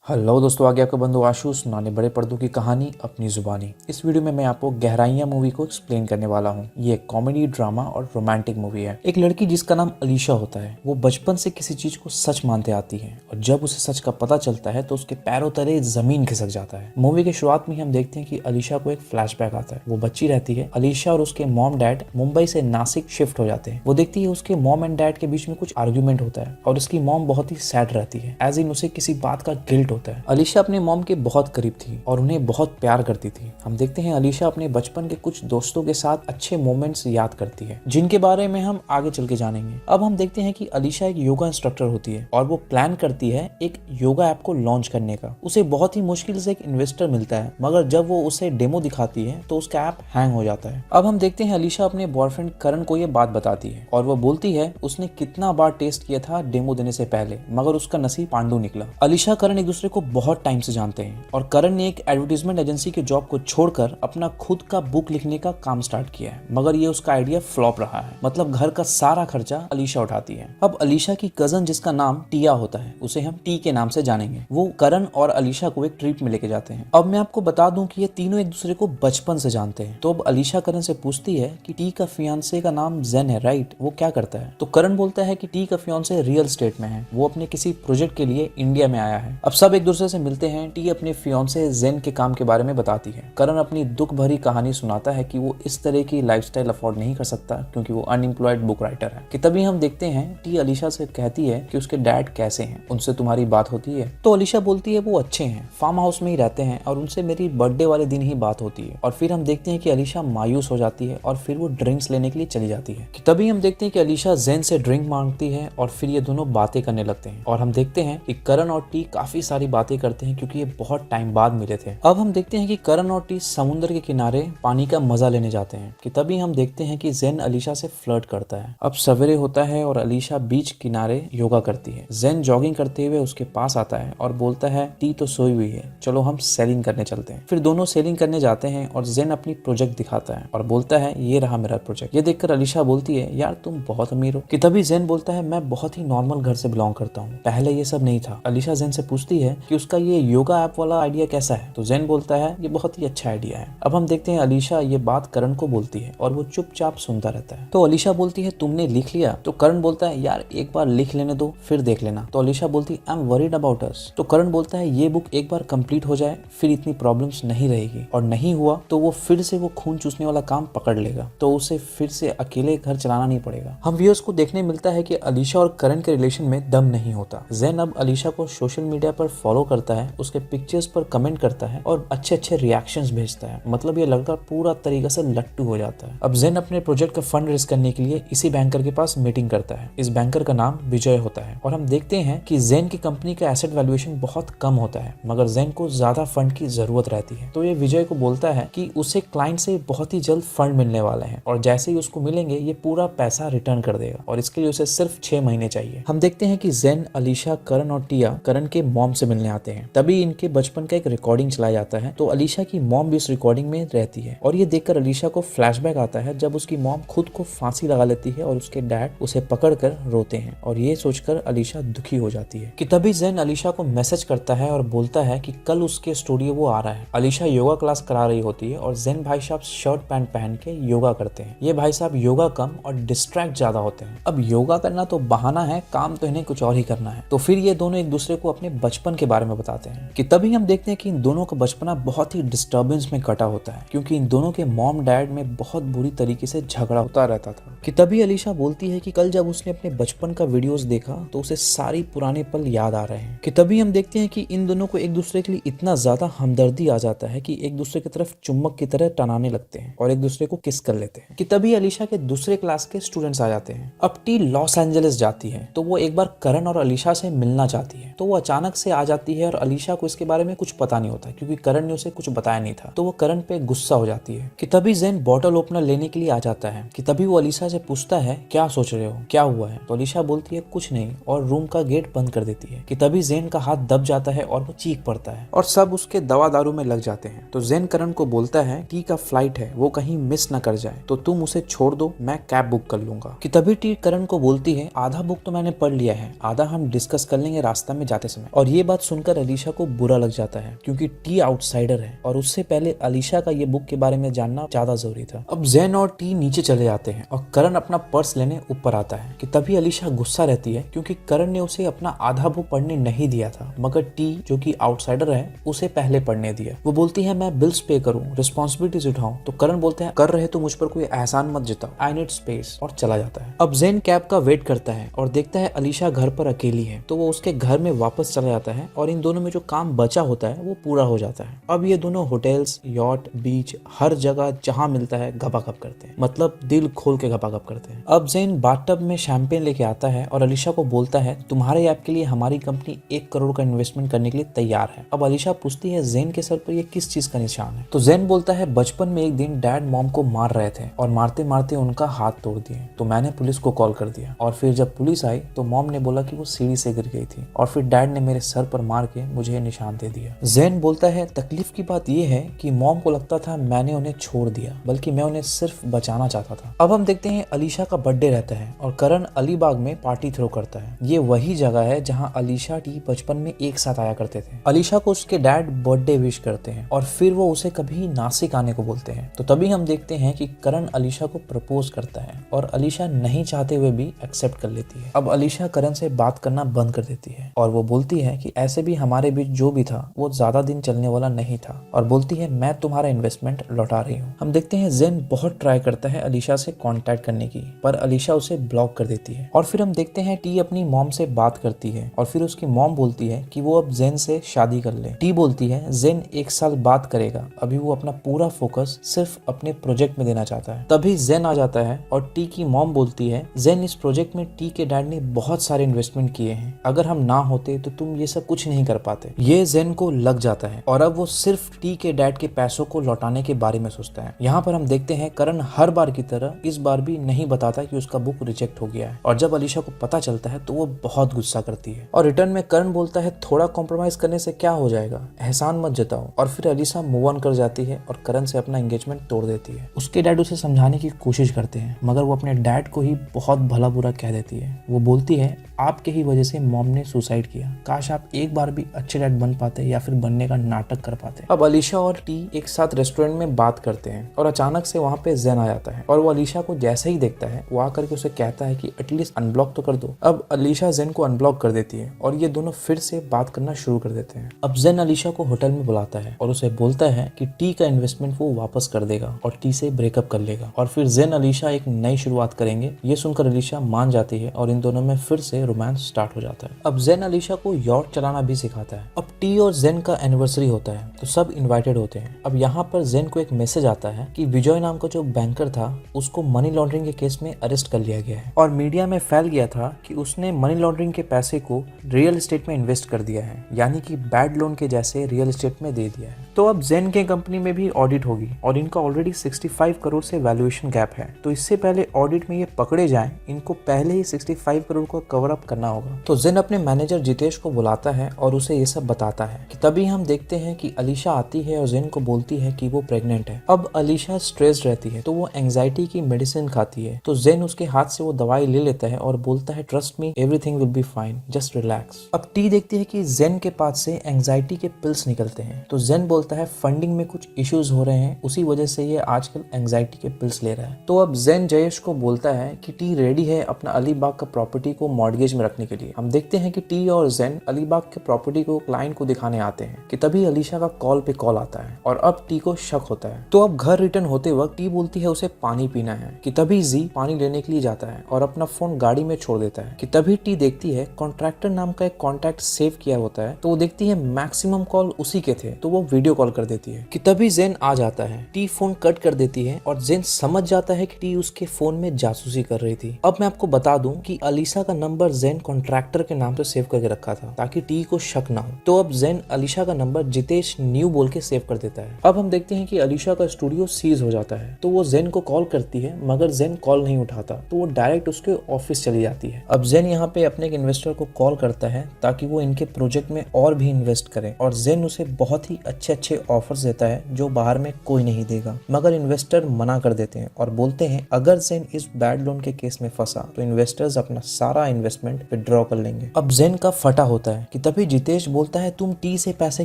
Hello दोस्तों, आगे आपका बंधु आशु सुनाने बड़े पर्दों की कहानी अपनी जुबानी। इस वीडियो में मैं आपको गहराइयां मूवी को एक्सप्लेन करने वाला हूं। ये एक कॉमेडी, ड्रामा और रोमांटिक मूवी है। एक लड़की जिसका नाम अलीशा होता है, वो बचपन से किसी चीज को सच मानते आती है और जब उसे सच का पता चलता है तो उसके पैरों तले जमीन खिसक जाता है। मूवी के शुरुआत में हम देखते हैं कि अलीशा को एक फ्लैशबैक आता है। वो बच्ची रहती है। अलीशा और उसके मॉम डैड मुंबई से नासिक शिफ्ट हो जाते हैं। वो देखती है उसके मॉम एंड डैड के बीच में कुछ आर्ग्यूमेंट होता है और उसकी मॉम बहुत ही सैड रहती है, एज इन उसे किसी बात का गिल्ट होता है। अलीशा अपने मॉम के बहुत करीब थी और उन्हें बहुत प्यार करती थी। हम देखते हैं अलीशा अपने बचपन के कुछ दोस्तों के साथ अच्छे मोमेंट्स याद करती है, जिनके बारे में हम आगे चल के जानेंगे। अब हम देखते हैं कि अलीशा एक योगा इंस्ट्रक्टर होती है और वो प्लान करती है एक योगा ऐप को लॉन्च करने का। उसे बहुत ही मुश्किल से एक इन्वेस्टर मिलता है, मगर जब वो उसे डेमो दिखाती है तो उसका ऐप हैंग हो जाता है। अब हम देखते हैं अलीशा अपने बॉयफ्रेंड करण को ये बात बताती है और वो बोलती है उसने कितना बार टेस्ट किया था डेमो देने से पहले, मगर उसका नसीब पांडु निकला। अलीशा करण एक दूसरे को बहुत टाइम से जानते हैं और करण ने एक एडवर्टाइजमेंट एजेंसी के जॉब को छोड़कर अपना खुद का बुक लिखने का काम स्टार्ट किया है, मगर ये उसका आइडिया फ्लॉप रहा है। मतलब घर का सारा खर्चा अलीशा उठाती है। अब अलीशा की कजन जिसका नाम टिया होता है, उसे हम टी के नाम से जानेंगे, वो करण और अलीशा को एक ट्रिप में लेके जाते हैं। अब मैं आपको बता दूं कि ये तीनों एक दूसरे को बचपन से जानते हैं। तो अब अलीशा करण से पूछती है कि टी का फियांसे का नाम जेन है, राइट? वो क्या करता है? तो करण बोलता है कि टी का फियांसे रियल स्टेट में है, वो अपने किसी प्रोजेक्ट के लिए इंडिया में आया है। अब सब एक दूसरे से मिलते हैं। टी अपने फियांसे जेन के काम के बारे में बताती है। करण अपनी दुख भरी कहानी सुनाता है कि वो इस तरह की लाइफस्टाइल अफोर्ड नहीं कर सकता क्योंकि वो अनएम्प्लॉयड बुक राइटर है। कि तभी हम देखते हैं टी अलीशा से कहती है कि उसके डैड कैसे हैं, उनसे तुम्हारी बात होती है? तो अलीशा बोलती है वो अच्छे हैं, फार्म हाउस में ही रहते हैं और उनसे मेरी बर्थडे वाले दिन ही बात होती है। और फिर हम देखते हैं कि अलीशा मायूस हो जाती है और फिर वो ड्रिंक्स लेने के लिए चली जाती है। कि तभी हम देखते हैं कि अलीशा जेन से ड्रिंक मांगती है और फिर ये दोनों बातें करने लगते हैं। और हम देखते हैं कि करण और टी काफी सारी बातें करते हैं क्योंकि ये बहुत टाइम बाद मिले थे। अब हम देखते हैं कि करण और टी समुद्र के किनारे पानी का मजा लेने जाते हैं। कि तभी हम देखते हैं कि जेन अलीशा से फ्लर्ट करता है। अब सवेरे होता है और अलीशा बीच किनारे योगा करती है। जेन जॉगिंग करते हुए उसके पास आता है और बोलता है टी तो सोई हुई है, चलो हम सेलिंग करने चलते हैं। फिर दोनों सेलिंग करने जाते हैं और जेन अपनी प्रोजेक्ट दिखाता है और बोलता है ये रहा मेरा प्रोजेक्ट। ये देखकर अलीशा बोलती है यार तुम बहुत अमीर हो। कि तभी जेन बोलता है मैं बहुत ही नॉर्मल घर से बिलोंग करता हूँ, पहले ये सब नहीं था। अलीशा जेन से पूछती है कि उसका ये योगा ऐप वाला आइडिया कैसा है? तो जेन बोलता है ये बहुत ही अच्छा आइडिया है। अब हम देखते हैं अलीशा ये बात करण को बोलती है और वो चुपचाप सुनता रहता है। तो अलीशा बोलती है तुमने लिख लिया? तो करण बोलता है यार एक बार लिख लेने दो फिर देख लेना। तो अलीशा बोलती है I am worried about us. तो करण बोलता है ये बुक एक बार कंप्लीट हो जाए फिर इतनी प्रॉब्लम्स नहीं रहेगी, और नहीं हुआ तो वो फिर से वो खून चूसने वाला काम पकड़ लेगा, तो उसे फिर से अकेले घर चलाना नहीं पड़ेगा। हम व्यूअर्स को देखने मिलता है कि अलीशा और करण के रिलेशन में दम नहीं होता। जेन अब अलीशा को सोशल मीडिया पर फॉलो करता है, उसके पिक्चर्स पर कमेंट करता है और अच्छे अच्छे रिएक्शंस भेजता है। मतलब ये लड़का पूरा तरीके से लट्टू हो जाता है। अब जेन अपने प्रोजेक्ट का फंड रेज करने के लिए इसी बैंकर के पास मीटिंग करता है। इस बैंकर का नाम विजय होता है और हम देखते हैं कि जेन की कंपनी का एसेट वैल्यूएशन बहुत कम होता है, मगर जेन को ज्यादा फंड की जरूरत रहती है। तो ये विजय को बोलता है कि उसे क्लाइंट से बहुत ही जल्द फंड मिलने वाले हैं और जैसे ही उसको मिलेंगे ये पूरा पैसा रिटर्न कर देगा और इसके लिए उसे सिर्फ 6 महीने चाहिए। हम देखते हैं कि जेन, अलीशा, करण और टिया करण के मॉम से मिलने आते हैं। तभी इनके बचपन का एक रिकॉर्डिंग चलाया जाता है। तो अलीशा की मॉम भी उस रिकॉर्डिंग में रहती है और ये देखकर अलीशा को फ्लैशबैक आता है जब उसकी मॉम खुद को फांसी लगा लेती है और उसके डैड उसे पकड़कर रोते हैं, और ये सोचकर अलीशा दुखी हो जाती है। कि तभी जेन अलीशा को मैसेज करता है और बोलता है कि कल उसके स्टूडियो वो आ रहा है। अलीशा योगा क्लास करा रही होती है और जेन भाई साहब शर्ट पैंट पहन के योगा करते हैं। ये भाई साहब योगा कम और डिस्ट्रैक्ट ज्यादा होते हैं। अब योगा करना तो बहाना है, काम तो इन्हें कुछ और ही करना है। तो फिर ये दोनों एक दूसरे को अपने बचपन के बारे में बताते हैं। कि तभी हम देखते हैं कि इन दोनों का बचपना बहुत ही डिस्टर्बेंस में कटा होता है क्योंकि इन दोनों के मॉम डैड में बहुत बुरी तरीके से झगड़ा होता रहता था। कि तभी अलीशा बोलती है कि कल जब उसने अपने बचपन का वीडियोस देखा तो उसे सारी पुराने पल याद आ रहे हैं। कि तभी हम देखते हैं कि इन दोनों को एक दूसरे के लिए इतना ज्यादा हमदर्दी आ जाता है कि एक दूसरे की तरफ चुम्बक की तरह टनाने लगते हैं और एक दूसरे को किस कर लेते हैं। कि तभी अलीशा के दूसरे क्लास के स्टूडेंट्स आ जाते हैं। अब टी लॉस एंजलिस जाती है तो वो एक बार करण और अलीशा से मिलना चाहती है, तो वो अचानक से आ जाती है और अलीशा को इसके बारे में कुछ पता नहीं होता क्योंकि करण ने उसे कुछ बताया नहीं था। तो वो करण पे गुस्सा हो जाती है। कि तभी जेन बॉटल ओपनर लेने के लिए आ जाता है। कि तभी वो अलीशा से पूछता है क्या सोच रहे हो, क्या हुआ है? तो अलीशा बोलती है कुछ नहीं और रूम का गेट बंद कर देती है। कि तभी जेन का हाथ दब जाता है और वो चीख पड़ता है और सब उसके दवा दारू में लग जाते हैं। तो जेन करण को बोलता है टी का फ्लाइट है, वो कहीं मिस न कर जाए, तो तुम उसे छोड़ दो, मैं कैब बुक कर लूंगा। कि तभी टी करण को बोलती है आधा बुक तो मैंने पढ़ लिया है, आधा हम डिस्कस कर लेंगे रास्ता में जाते समय। और ये बात बात सुनकर अलीशा को बुरा लग जाता है क्योंकि टी आउटसाइडर है और उससे पहले अलीशा का ये बुक के बारे में जानना ज्यादा जरूरी था। अब जैन और टी नीचे चले जाते हैं और करण अपना पर्स लेने ऊपर आता है कि तभी अलीशा गुस्सा रहती है क्योंकि करण ने उसे अपना आधा बुक पढ़ने नहीं दिया था, मगर टी जो कि आउटसाइडर है उसे पहले पढ़ने दिया। वो बोलती है मैं बिल्स पे करूं, रिस्पॉन्सिबिलिटीज उठाऊं, तो करण बोलते हैं कर रहे तो मुझ पर कोई एहसान मत जताओ, आई नीड स्पेस, और चला जाता है। अब जैन कैब का वेट करता है और देखता है अलीशा घर पर अकेली है, तो वो उसके घर में वापस चला जाता है और इन दोनों में जो काम बचा होता है वो पूरा हो जाता है। अब ये दोनों होटल्स, यॉट, बीच, हर जगह जहाँ मिलता है गपागप करते हैं, मतलब दिल खोल के गपागप करते हैं। अब जैन बाथटब में शैंपेन लेके आता है और अलीशा को बोलता है तुम्हारे ऐप के लिए हमारी कंपनी 1 करोड़ का इन्वेस्टमेंट करने के लिए तैयार है। अब अलीशा पूछती है जैन के सर पर ये किस चीज का निशान है, तो जैन बोलता है बचपन में एक दिन डैड मॉम को मार रहे थे और मारते मारते उनका हाथ तोड़ दिए, तो मैंने पुलिस को कॉल कर दिया और फिर जब पुलिस आई तो मॉम ने बोला कि वो सीढ़ी से गिर गई थी और फिर डैड ने मेरे सर पर मार के मुझे निशान दे दिया। जैन बोलता है तकलीफ की बात यह है कि मॉम को लगता था मैंने उन्हें छोड़ दिया, बल्कि मैं उन्हें सिर्फ बचाना चाहता था। अब हम देखते हैं अलीशा का बर्थडे रहता है और करण अलीबाग में पार्टी थ्रो करता है। ये वही जगह है जहां अलीशा टी बचपन में एक साथ आया करते थे। अलीशा को उसके डैड बर्थडे विश करते हैं और फिर वो उसे कभी नासिक आने को बोलते हैं। तो तभी हम देखते हैं कि करण अलीशा को प्रपोज करता है और अलीशा नहीं चाहते हुए भी एक्सेप्ट कर लेती है। अब अलीशा करण से बात करना बंद कर देती है और वो बोलती है कि ऐसे भी हमारे बीच जो भी था वो ज्यादा दिन चलने वाला नहीं था, और बोलती है मैं तुम्हारा इन्वेस्टमेंट लौटा रही हूँ। हम देखते हैं जैन बहुत ट्राई करता है अलीशा से कांटेक्ट करने की, पर अलीशा उसे ब्लॉक कर देती है। और फिर हम देखते हैं टी अपनी मॉम से बात करती है और फिर उसकी मॉम बोलती है कि वो अब जैन से शादी कर ले। टी बोलती है जैन 1 साल बात करेगा, अभी वो अपना पूरा फोकस सिर्फ अपने प्रोजेक्ट में देना चाहता है। तभी जैन आ जाता है और टी की मॉम बोलती है जैन इस प्रोजेक्ट में टी के डैड ने बहुत सारे इन्वेस्टमेंट किए हैं, अगर हम ना होते तो तुम ये सब कुछ नहीं कर पाते। ये जैन को लग जाता है और अब वो सिर्फ टी के डैड के पैसों को लौटाने के बारे में सोचता है। यहाँ पर हम देखते हैं करण हर बार की तरह इस बार भी नहीं बताता कि उसका बुक रिजेक्ट हो गया है, और जब अलीशा को पता चलता है तो वो बहुत गुस्सा करती है और रिटर्न में करण बोलता है थोड़ा कॉम्प्रोमाइज करने से क्या हो जाएगा, एहसान मत जताओ। और फिर अलीशा मूव ऑन कर जाती है और करण से अपना एंगेजमेंट तोड़ देती है। उसके डैड उसे समझाने की कोशिश करते हैं, मगर वो अपने डैड को ही बहुत भला बुरा कह देती है। वो बोलती है आपके ही वजह से मॉम ने सुसाइड किया, काश आप एक बार भी अच्छे डैड बन पाते या फिर बनने का नाटक कर पाते। अब अलीशा और टी एक साथ रेस्टोरेंट में बात करते हैं और अचानक से वहाँ पे जैन आ जाता है और वो अलीशा को जैसे ही देखता है वो आकर के उसे कहता है कि एटलीस्ट अनब्लॉक तो कर दो। अब अलीशा जैन को अनब्लॉक कर देती है और ये दोनों फिर से बात करना शुरू कर देते हैं। अब जैन अलीशा को होटल में बुलाता है और उसे बोलता है कि टी का इन्वेस्टमेंट वो वापस कर देगा और टी से ब्रेकअप कर लेगा और फिर जैन अलीशा एक नई शुरुआत करेंगे। ये सुनकर अलीशा मान जाती है और इन दोनों में फिर से रोमांस स्टार्ट हो जाता है। अब जैन अलीशा को यॉट चलाना भी सिखाता है। अब टी और जैन का एनिवर्सरी होता है तो सब इनवाइटेड होते हैं। अब यहाँ पर जैन को एक मैसेज आता है कि विजय नाम का जो बैंकर था उसको मनी लॉन्ड्रिंग के केस में अरेस्ट कर लिया गया है और मीडिया में फैल गया था कि उसने मनी लॉन्ड्रिंग के पैसे को रियल एस्टेट में इन्वेस्ट कर दिया है, यानी कि बैड लोन के जैसे रियल एस्टेट में दे दिया है। तो अब जैन के कंपनी में भी ऑडिट होगी और इनका ऑलरेडी 65 करोड़ से वैल्यूएशन गैप है, तो इससे पहले ऑडिट में ये पकड़े जाएं इनको पहले ही 65 करोड़ को कवर अप करना होगा। तो जैन अपने मैनेजर जितेश को बुलाता है और उसे ये सब बताता है कि तभी हम देखते हैं कि अलीशा आती है और जैन को बोलती है कि वो प्रेग्नेंट है। अब अलीशा स्ट्रेस्ड रहती है तो वो एंजाइटी की मेडिसिन खाती है, तो जैन उसके हाथ से वो दवाई ले लेता है और बोलता है trust me everything will be fine, just relax. अब टी देखती है कि जैन के पास से एंजाइटी के पिल्स निकलते हैं, तो जैन बोलता है फंडिंग में कुछ इश्यूज हो रहे हैं, उसी वजह से ये आजकल एंजाइटी के पिल्स ले रहा है। तो अब जैन जयेश को बोलता है कि टी रेडी है अपना अलीबाग का प्रॉपर्टी को मॉर्गेज में रखने के लिए। हम देखते हैं कि टी और जैन अलीबाग के प्रॉपर्टी को क्लाइंट को दिखाने आते हैं कि तभी अलीशा का कॉल पे कॉल आता है और अब टी को शक होता है। तो अब घर रिटर्न होते वक्त टी बोलती है उसे पानी पीना है कि तभी जी पानी लेने के लिए जाता है और अपना फोन गाड़ी में छोड़ देता है कि तभी टी देखती है कॉन्ट्रैक्टर नाम का एक कॉन्टैक्ट सेव किया होता है, तो वो देखती है मैक्सिमम कॉल उसी के थे, तो वो वीडियो कॉल कर देती है कि तभी जैन आ जाता है। टी फोन कट कर देती है और जैन समझ जाता है कि टी उसके फोन में जासूसी कर रही थी। अब मैं आपको बता दूं कि अलीशा का नंबर जैन कॉन्ट्रैक्टर के नाम से सेव करके रखा था ताकि टी को शक ना हो। तो अब जैन अलीशा का नंबर जितेश न्यू बोल के सेव कर देता है। अब हम देखते हैं कि अलीशा का स्टूडियो सीज हो जाता है, तो वो जैन को कॉल करती है मगर जैन कॉल नहीं उठाता, तो वो डायरेक्ट उसके ऑफिस चली जाती है। अब जैन यहाँ पे अपने एक इन्वेस्टर को कॉल करता है ताकि वो इनके प्रोजेक्ट में और भी इन्वेस्ट करे और जैन उसे बहुत ही अच्छे ऑफर्स देता है जो बाहर में कोई नहीं देगा, मगर इन्वेस्टर मना कर देते हैं और बोलते हैं अगर जैन इस बैड लोन के केस में फंसा तो इन्वेस्टर्स अपना सारा इन्वेस्टमेंट इन्वेस्टमेंट विड्रॉ कर लेंगे। अब जेन का फटा होता है कि तभी जितेश बोलता है तुम टी से पैसे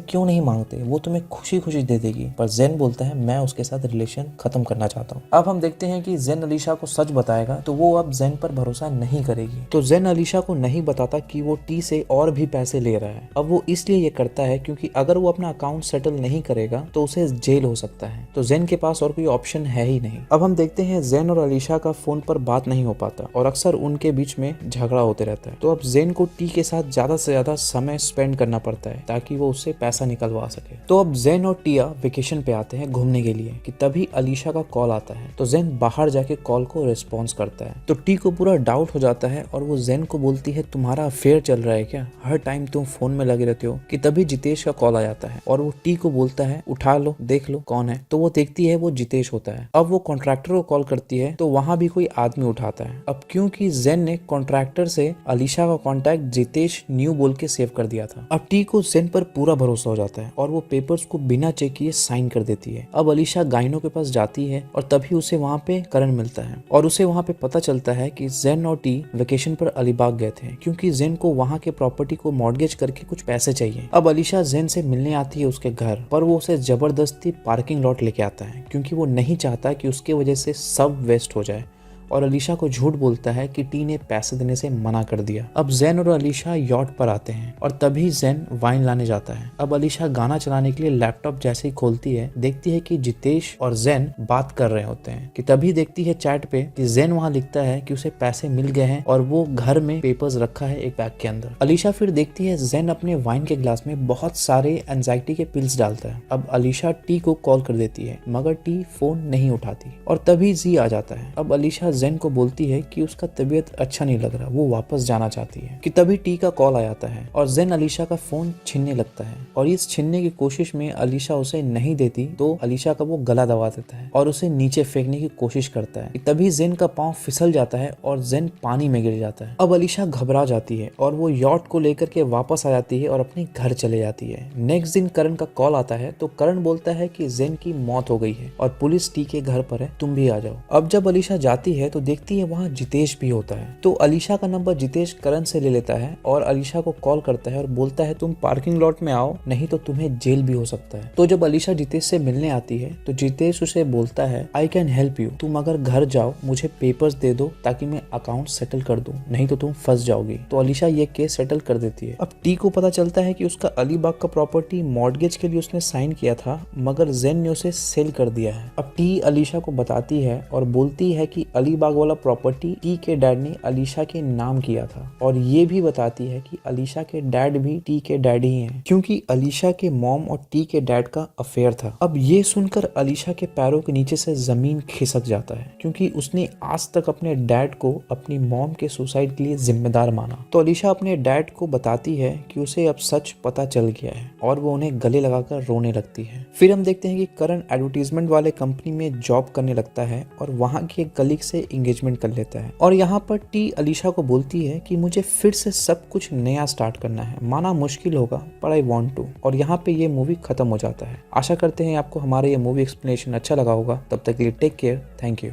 क्यों नहीं मांगते, वो तुम्हें खुशी खुशी दे देगी। पर जेन बोलता है मैं उसके साथ रिलेशन खत्म करना चाहता हूँ। अब हम देखते हैं कि जेन अलीशा को सच बताएगा तो वो अब जेन पर भरोसा नहीं करेगी। तो जेन अलीशा को नहीं बताता कि वो टी से और भी पैसे ले रहा है। अब वो इसलिए ये करता है क्योंकि अगर वो अपना अकाउंट सेटल नहीं करेगा तो उसे जेल हो सकता है। तो जेन के पास और कोई ऑप्शन है ही नहीं। अब हम देखते हैं जेन और अलीशा का फोन पर बात नहीं हो पाता और अक्सर उनके बीच में झगड़ा होते रहता है। तो अब जेन को टी के साथ ज्यादा से ज्यादा समय स्पेंड करना पड़ता है ताकि वो उससे पैसा निकलवा सके। तो अब जेन और टिया वेकेशन पे आते हैं घूमने के लिए कि तभी अलीशा का कॉल आता है। तो जेन बाहर जाके कॉल को रिस्पॉन्स करता है। तो टी को पूरा डाउट हो जाता है और वो जेन को बोलती है तुम्हारा अफेयर चल रहा है क्या, हर टाइम तुम फोन में लगे रहते हो। कि तभी जितेश का कॉल आ जाता है और वो टी को बोलता है उठा लो देख लो कौन है। तो वो देखती है वो जितेश होता है। अब वो कॉन्ट्रैक्टर को कॉल करती है तो वहां भी कोई आदमी उठाता है। अब क्योंकि जेन ने कॉन्ट्रैक्टर से अलीशा का कॉन्टैक्ट जितेश न्यू बोल के सेव कर दिया था। अब टी को जेन पर पूरा भरोसा हो जाता है और वो पेपर्स को बिना चेक किए साइन कर देती है। अब अलीशा गाइनो के पास जाती है और तभी उसे वहाँ पे करण मिलता है और उसे वहाँ पे पता चलता है कि जेन और टी वेकेशन पर अलीबाग गए थे क्योंकि जेन को वहाँ के प्रॉपर्टी को मॉर्गेज करके कुछ पैसे चाहिए। अब अलीशा जेन से मिलने आती है उसके घर पर वो उसे जबरदस्ती पार्किंग लॉट लेके आता है क्योंकि वो नहीं चाहता कि उसके वजह से सब वेस्ट हो जाए और अलीशा को झूठ बोलता है कि टी ने पैसे देने से मना कर दिया। अब जेन और अलीशा यॉट पर आते हैं और तभी जेन वाइन लाने जाता है। अब अलीशा गाना चलाने के लिए लैपटॉप जैसे ही खोलती है देखती है कि जितेश और जेन बात कर रहे होते हैं। कि तभी देखती है चैट पे कि जेन वहाँ लिखता है कि उसे पैसे मिल गए हैं और वो घर में पेपर्स रखा है एक बैग के अंदर। अलीशा फिर देखती है जेन अपने वाइन के ग्लास में बहुत सारे एंजाइटी के पिल्स डालता है। अब अलीशा टी को कॉल कर देती है मगर टी फोन नहीं उठाती और तभी जी आ जाता है। अब अलीशा जेन को बोलती है कि उसका तबीयत अच्छा नहीं लग रहा, वो वापस जाना चाहती है। कि तभी टी का कॉल आ जाता है और जेन अलीशा का फोन छीनने लगता है और इस छीनने की कोशिश में अलीशा उसे नहीं देती तो अलीशा का वो गला दबा देता है और उसे नीचे फेंकने की कोशिश करता है। कि तभी जेन का पांव फिसल जाता है और जेन पानी में गिर जाता है। अब अलीशा घबरा जाती है और वो यॉट को लेकर के वापस आ जाती है और अपने घर चले जाती है। नेक्स्ट दिन करण का कॉल आता है तो करण बोलता है कि जेन की मौत हो गई है और पुलिस टी के घर पर है, तुम भी आ जाओ। अब जब अलीशा जाती है तो देखती है वहाँ जितेश भी होता है। तो अलीशा का नंबर जितेश करण से ले लेता है और अलीशा को कॉल करता है और बोलता है तुम पार्किंग लॉट में आओ नहीं तो तुम्हें जेल भी हो सकता है। तो जब अलीशा जितेश से मिलने आती है तो जितेश उसे बोलता है आई कैन हेल्प यू, तुम अगर घर जाओ मुझे पेपर्स दे दो ताकि मैं अकाउंट सेटल कर दूं, नहीं तो तुम फंस जाओगी। तो अलीशा ये केस सेटल कर देती है। अब टी को पता चलता है कि उसका अलीबाग का प्रॉपर्टी मॉर्गेज के लिए उसने साइन किया था मगर जेन ने उसे सेल कर दिया है। अब टी अलीशा को बताती है और बोलती है कि अलीबाग वाला प्रॉपर्टी टी के डैड ने अलीशा के नाम किया था और ये भी बताती है कि अलीशा के डैड भी टी के डैड ही हैं क्योंकि अलीशा के मॉम और टी के डैड का अफेयर था। अब ये सुनकर अलीशा के पैरों के नीचे से जमीन खिसक जाता है क्योंकि उसने आज तक अपने डैड को अपनी मॉम के सुसाइड के लिए जिम्मेदार माना। तो अलीशा अपने डैड को बताती है कि उसे अब सच पता चल गया है और वो उन्हें गले लगाकर रोने लगती है। फिर हम देखते हैं कि करण एडवर्टीजमेंट वाले कंपनी में जॉब करने लगता है और वहाँ के एक कलीग से एंगेजमेंट कर लेता है और यहाँ पर टी अलीशा को बोलती है कि मुझे फिर से सब कुछ नया स्टार्ट करना है, माना मुश्किल होगा पर आई वांट टू। और यहाँ पे ये मूवी खत्म हो जाता है। आशा करते हैं आपको हमारा ये मूवी एक्सप्लेनेशन अच्छा लगा होगा। तब तक के लिए टेक केयर, थैंक यू।